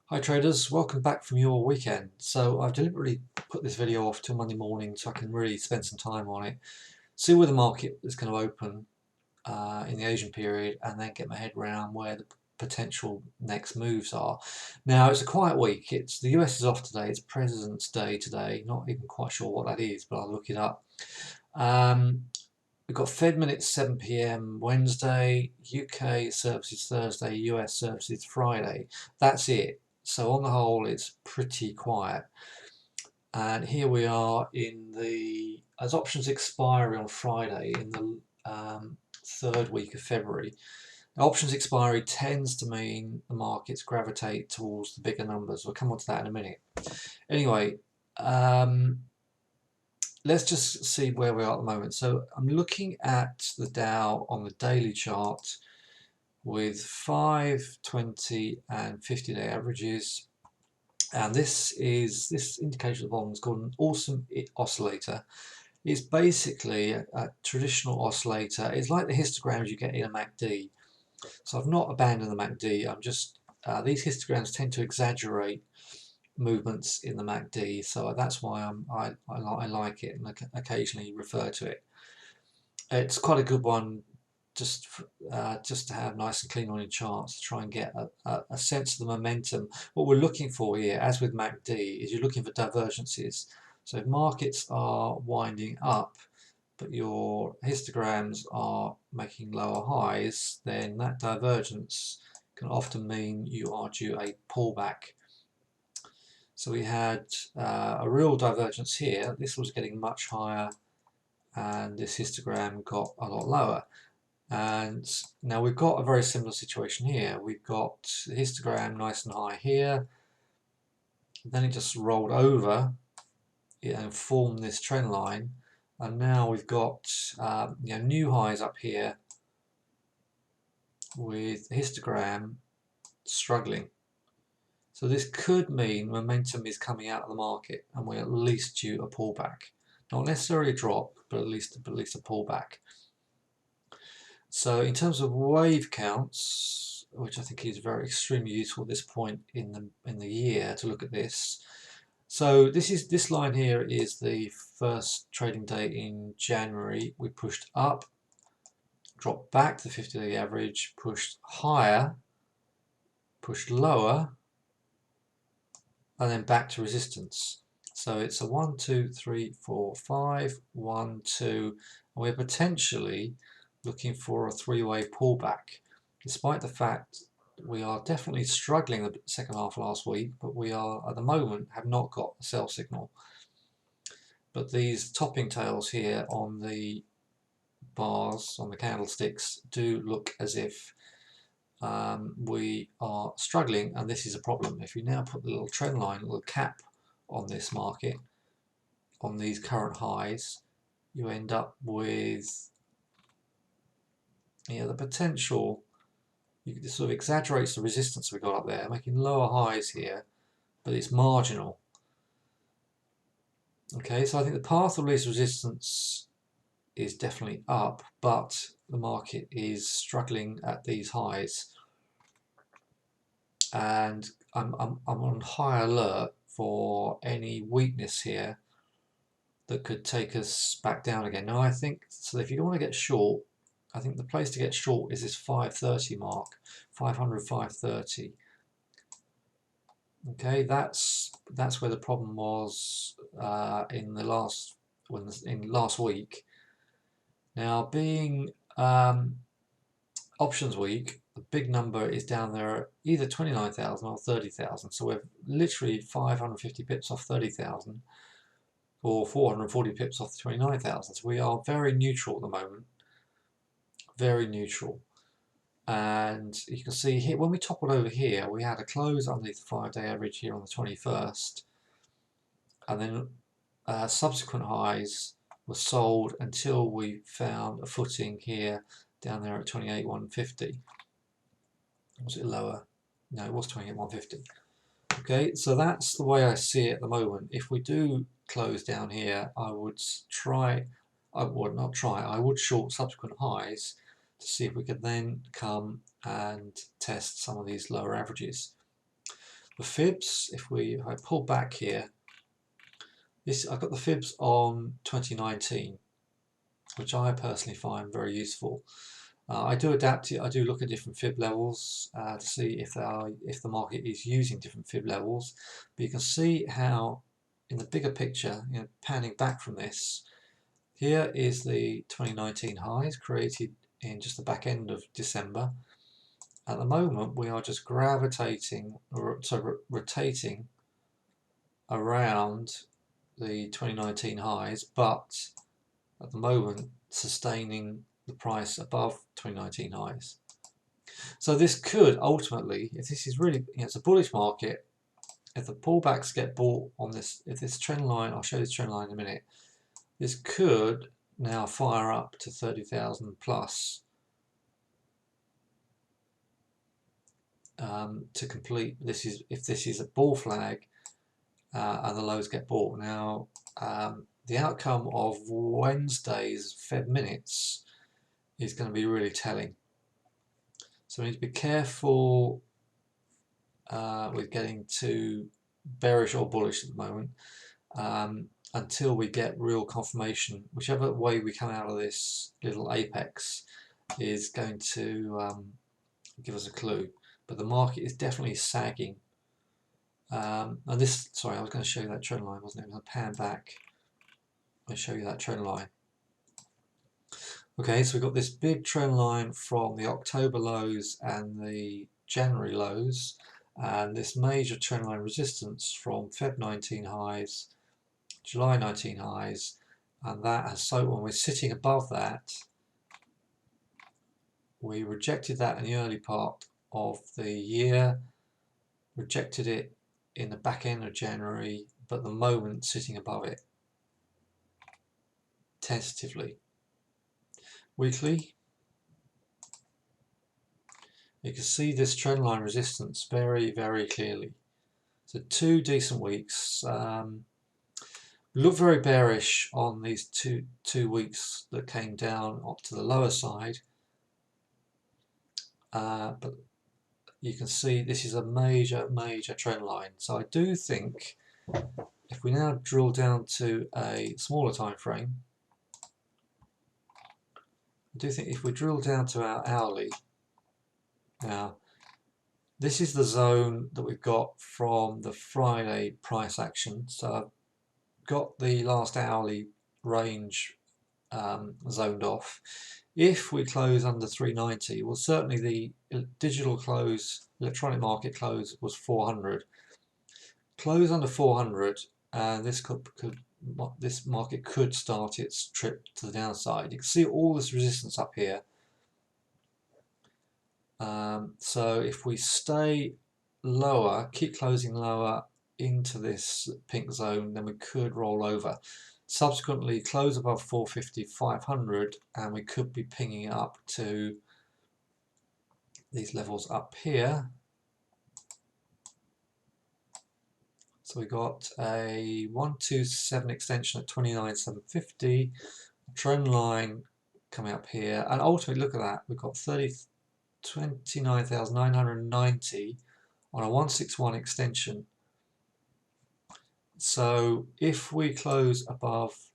Hi traders, welcome back from your weekend. So I've deliberately put this video off till Monday morning so I can really spend some time on it, see where the market is going to open in the Asian period, and then get my head around where the potential next moves are. Now it's a quiet week. The US is off today. It's President's Day today. Not even quite sure what that is, but I'll look it up. Um, We've got Fed minutes 7 p.m. Wednesday, UK services Thursday, US services Friday. That's it. So on the whole, it's pretty quiet. And here we are as options expiry on Friday in the third week of February. Options expiry tends to mean the markets gravitate towards the bigger numbers. We'll come on to that in a minute. Anyway, let's just see where we are at the moment. So I'm looking at the Dow on the daily chart with 5, 20 and 50-day averages. And this indicator of the bottom is called an awesome oscillator. It's basically a traditional oscillator. It's like the histograms you get in a MACD. So I've not abandoned the MACD. These histograms tend to exaggerate movements in the MACD, so that's why I like it and occasionally refer to it. It's quite a good one just to have nice and clean on your charts to try and get a sense of the momentum. What we're looking for here, as with MACD, is you're looking for divergences. So if markets are winding up but your histograms are making lower highs, then that divergence can often mean you are due a pullback. So we had a real divergence here. This was getting much higher and this histogram got a lot lower. And now we've got a very similar situation here. We've got the histogram nice and high here. Then it just rolled over and formed this trend line. And now we've got new highs up here with the histogram struggling. So this could mean momentum is coming out of the market and we're at least due a pullback. Not necessarily a drop, but at least a pullback. So in terms of wave counts, which I think is very extremely useful at this point in the year to look at this. So this line here is the first trading day in January. We pushed up, dropped back to the 50-day average, pushed higher, pushed lower, and then back to resistance. So it's a 1, 2, 3, 4, 5, 1, 2, and we're potentially looking for a three-way pullback, despite the fact we are definitely struggling the second half of last week, but we are at the moment have not got a sell signal. But these topping tails here on the bars, on the candlesticks, do look as if we are struggling, and this is a problem. If you now put the little trend line, little cap on this market, on these current highs, you end up with the potential. This sort of exaggerates the resistance we got up there, making lower highs here, but it's marginal. Okay, so I think the path of least resistance is definitely up, but the market is struggling at these highs, and I'm on high alert for any weakness here that could take us back down again. Now I think, so if you want to get short, I think the place to get short is this 530 mark, 500, 530. Okay, that's where the problem was in last week. Now, being options week, the big number is down there, either 29,000 or 30,000. So we're literally 550 pips off 30,000, or 440 pips off 29,000. So we are very neutral at the moment, very neutral. And you can see here, when we toppled over here, we had a close underneath the 5-day average here on the 21st, and then subsequent highs were sold until we found a footing here down there at 28,150. Was it lower? No, it was 28,150. Okay, so that's the way I see it at the moment. If we do close down here, I would short subsequent highs to see if we could then come and test some of these lower averages. The fibs, if I pull back here, I've got the fibs on 2019, which I personally find very useful. I do adapt it. I do look at different fib levels to see if the market is using different fib levels. But you can see how, in the bigger picture, panning back from this, here is the 2019 highs created in just the back end of December. At the moment, we are just rotating around the 2019 highs, but at the moment sustaining the price above 2019 highs. So this could ultimately, if this is really, it's a bullish market, if the pullbacks get bought on this, if this trend line, I'll show this trend line in a minute, this could now fire up to 30,000 plus to complete. This is if this is a bull flag and the lows get bought. Now the outcome of Wednesday's Fed minutes is going to be really telling. So we need to be careful with getting too bearish or bullish at the moment until we get real confirmation. Whichever way we come out of this little apex is going to give us a clue. But the market is definitely sagging. And this, sorry, I was going to show you that trend line, wasn't it? I'm going to pan back and show you that trend line. Okay, so we've got this big trend line from the October lows and the January lows, and this major trend line resistance from Feb 19 highs, July 19 highs, and that has, so when we're sitting above that, we rejected that in the early part of the year, rejected it in the back end of January, but the moment sitting above it tentatively. Weekly, you can see this trend line resistance very, very clearly. So 2 decent weeks. Look very bearish on these two weeks that came down up to the lower side, but you can see this is a major trend line. So I do think if we now drill down to a smaller time frame, I do think if we drill down to our hourly, now this is the zone that we've got from the Friday price action. So I've got the last hourly range zoned off. If we close under 390, well, certainly the digital close, electronic market close was 400. Close under 400, and this market could start its trip to the downside. You can see all this resistance up here. So if we stay lower, keep closing lower into this pink zone, then we could roll over. Subsequently close above 450, 500, and we could be pinging up to these levels up here. So we got a 127 extension at 29,750, trend line coming up here, and ultimately look at that, we've got 29,990 on a 161 extension. So if we close above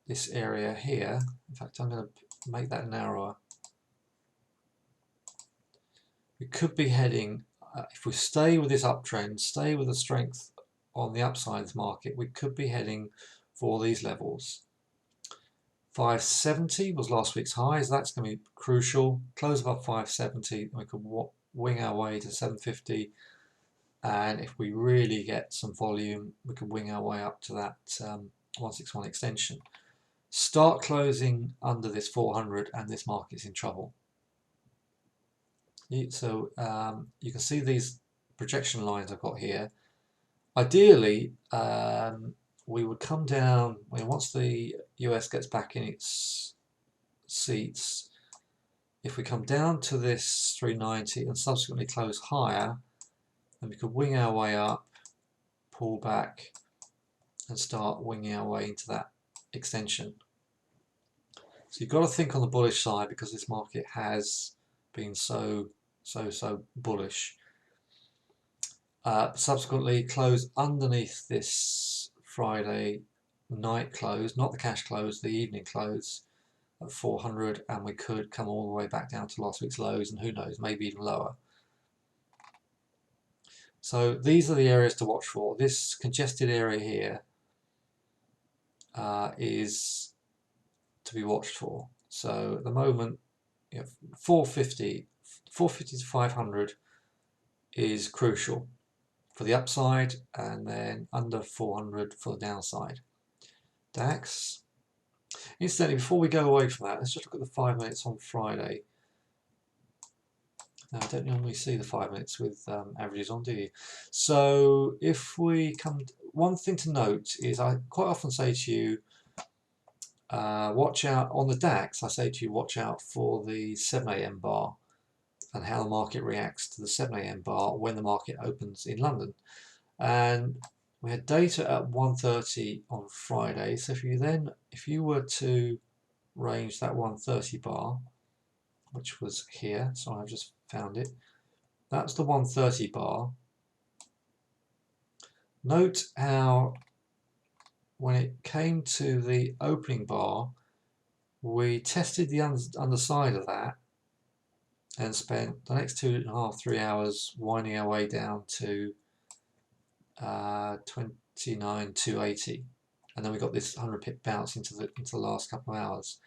this area here, in fact I'm going to make that narrower, we could be heading, if we stay with this uptrend, stay with the strength on the upside of the market, we could be heading for these levels. 570 was last week's highs, that's going to be crucial. Close above 570, we could wing our way to 750, and if we really get some volume, we could wing our way up to that 161 extension. Start closing under this 400 and this market's in trouble. So you can see these projection lines I've got here. Ideally, we would come down once the US gets back in its seats. If we come down to this 390 and subsequently close higher, then we could wing our way up, pull back, and start winging our way into that extension. So you've got to think on the bullish side because this market has been so bullish. Subsequently closed underneath this Friday night close, not the cash close, the evening close at 400, and we could come all the way back down to last week's lows, and who knows, maybe even lower. So these are the areas to watch for. This congested area here is to be watched for. So at the moment, 450 to 500 is crucial for the upside, and then under 400 for the downside. DAX. Incidentally, before we go away from that, let's just look at the 5 minutes on Friday. Now, I don't normally see the 5 minutes with averages on, do you? So if we come, one thing to note is I quite often say to you, watch out on the DAX. I say to you, watch out for the 7 AM bar and how the market reacts to the 7 AM bar when the market opens in London. And we had data at 1:30 on Friday. So if you were to range that 1:30 bar, which was here, so I've just found it. That's the 1:30 bar. Note how when it came to the opening bar, we tested the underside of that and spent the next 2.5, 3 hours winding our way down to 29,280, and then we got this 100 pip bounce into the last couple of hours.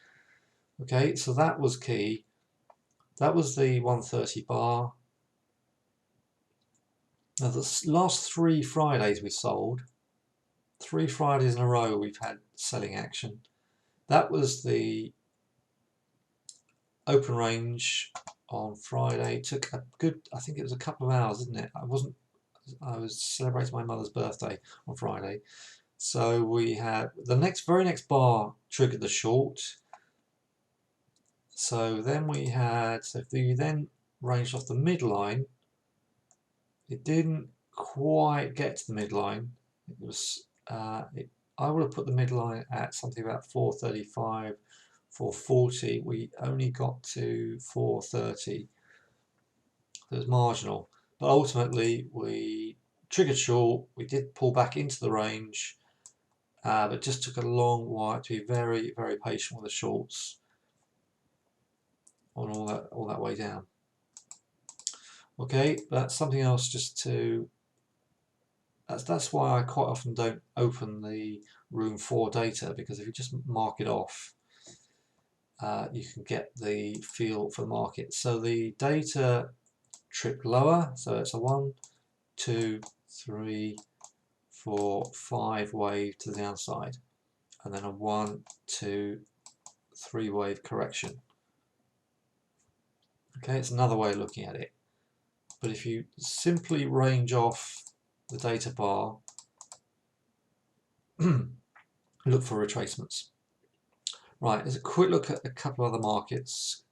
Okay, so that was key. That was the 1:30 bar. Now the last 3 Fridays we sold, 3 Fridays in a row we've had selling action. That was the open range on Friday. It took a good, I think it was a couple of hours, didn't it? I was celebrating my mother's birthday on Friday. So we had the very next bar triggered the short. So then we had, so if you then ranged off the midline, it didn't quite get to the midline. It was, I would have put the midline at something about 435, 440. We only got to 430. It was marginal, but ultimately we triggered short. We did pull back into the range, but just took a long while to be very, very patient with the shorts on all that way down. Okay, that's something else just to. That's why I quite often don't open the room 4 data, because if you just mark it off, you can get the feel for the market. So the data tripped lower, so it's a 1, 2, 3, 4, 5 wave to the downside, and then a 1, 2, 3 wave correction. Okay, it's another way of looking at it. But if you simply range off the data bar, look for retracements. Right, there's a quick look at a couple of other markets.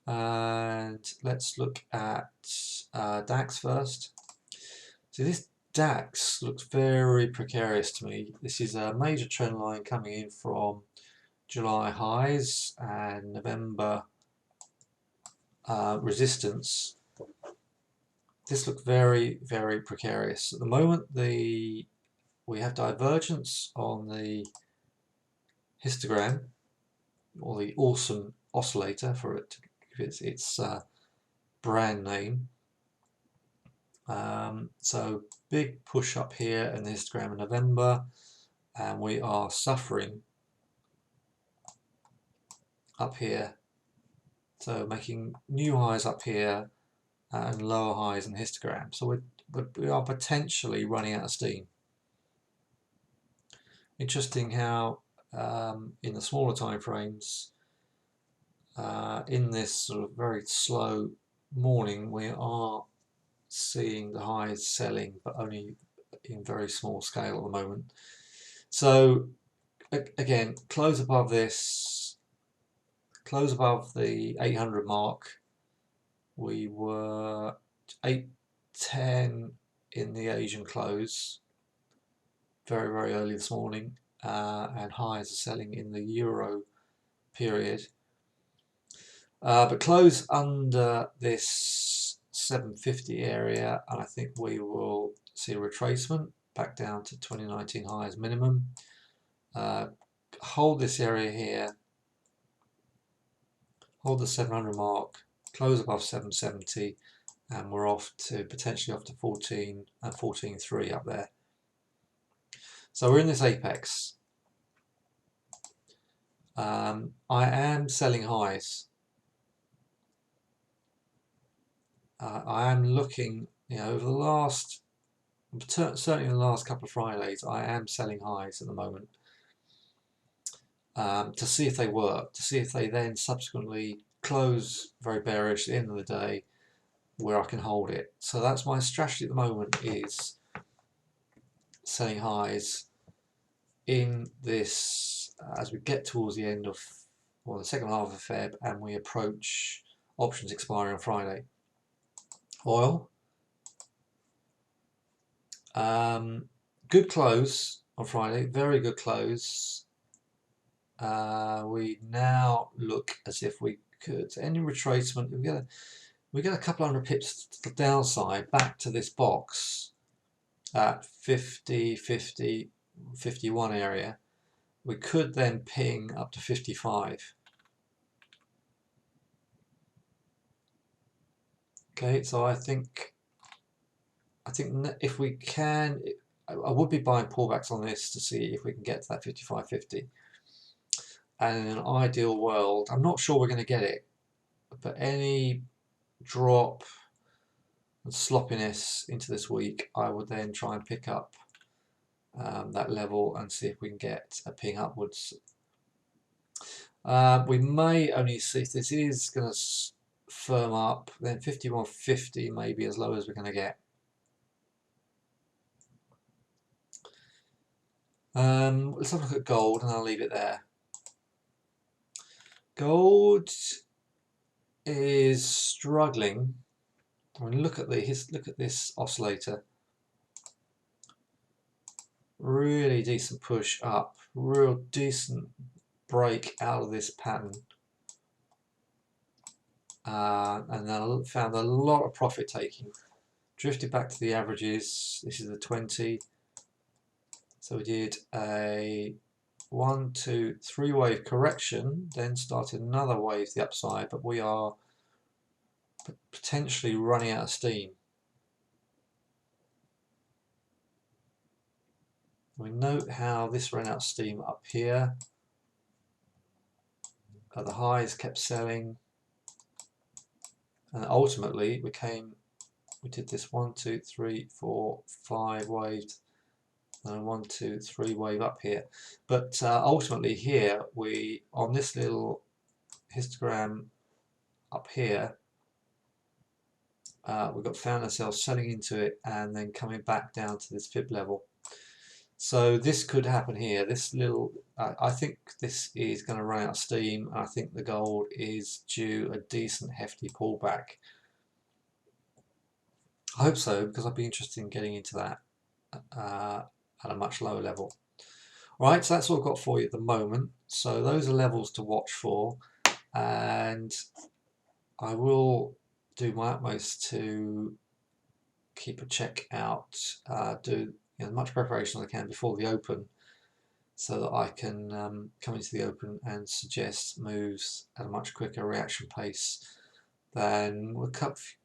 And let's look at DAX first. So this DAX looks very precarious to me. This is a major trend line coming in from July highs and November resistance. This looks very, very precarious. At the moment, we have divergence on the histogram, or the awesome oscillator, for it to give its brand name. So big push up here in the histogram in November, and we are suffering up here. So making new highs up here and lower highs in the histogram. So we are potentially running out of steam. Interesting how in the smaller time frames, in this sort of very slow morning, we are seeing the highs selling, but only in very small scale at the moment. So again, close above this, close above the 800 mark. We were 810 in the Asian close very, very early this morning, and highs are selling in the Euro period. But close under this 750 area, and I think we will see a retracement back down to 2019 high as minimum. Hold this area here, hold the 700 mark, close above 770, and we're off to potentially off to 14 and 14.3 up there. So we're in this apex. I am selling highs. I am looking, over the last, certainly in the last couple of Fridays, I am selling highs at the moment to see if they work, to see if they then subsequently close very bearish at the end of the day where I can hold it. So that's my strategy at the moment, is selling highs in this as we get towards the end of, well, the second half of Feb, and we approach options expiring on Friday. Oil, good close on Friday, very good close. We now look as if we could, any retracement, we get a couple hundred pips to the downside back to this box at 50, 50, 51 area. We could then ping up to 55. Okay, so I think if we can, I would be buying pullbacks on this to see if we can get to that 55.50. And in an ideal world, I'm not sure we're going to get it, but any drop and sloppiness into this week, I would then try and pick up that level and see if we can get a ping upwards. We may only see, if this is going to firm up, then 51.50 may be as low as we're going to get. Let's have a look at gold, and I'll leave it there. Gold is struggling. I mean, look at this oscillator. Really decent push up, real decent break out of this pattern, and then found a lot of profit taking. Drifted back to the averages. This is the 20. So we did a 1, 2, 3 wave correction, then started another wave to the upside, but we are potentially running out of steam. We note how this ran out of steam up here. At the highs kept selling, and ultimately we did this 1, 2, 3, 4, 5 waves, and 1, 2, 3 wave up here. But ultimately here, we, on this little histogram up here, we found ourselves selling into it and then coming back down to this fib level. So this could happen here. This little, I think this is going to run out of steam. I think the gold is due a decent hefty pullback. I hope so, because I'd be interested in getting into that at a much lower level. Right, so that's all I've got for you at the moment. So those are levels to watch for, and I will do my utmost to keep a check out, do as much preparation as I can before the open, so that I can come into the open and suggest moves at a much quicker reaction pace than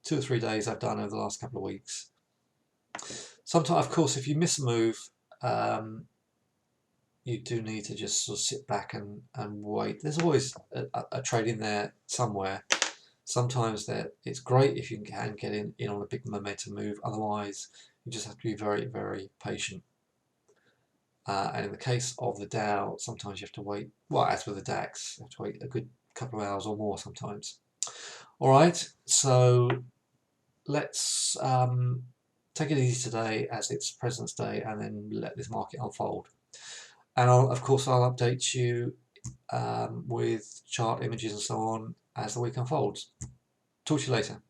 2 or 3 days I've done over the last couple of weeks. Sometimes, of course, if you miss a move, you do need to just sort of sit back and wait. There's always a trade in there somewhere. Sometimes it's great if you can get in on a big momentum move. Otherwise, you just have to be very, very patient. And in the case of the Dow, sometimes you have to wait. Well, as with the DAX, you have to wait a good couple of hours or more sometimes. All right, so let's take it easy today as it's President's Day, and then let this market unfold. And of course, I'll update you with chart images and so on as the week unfolds. Talk to you later.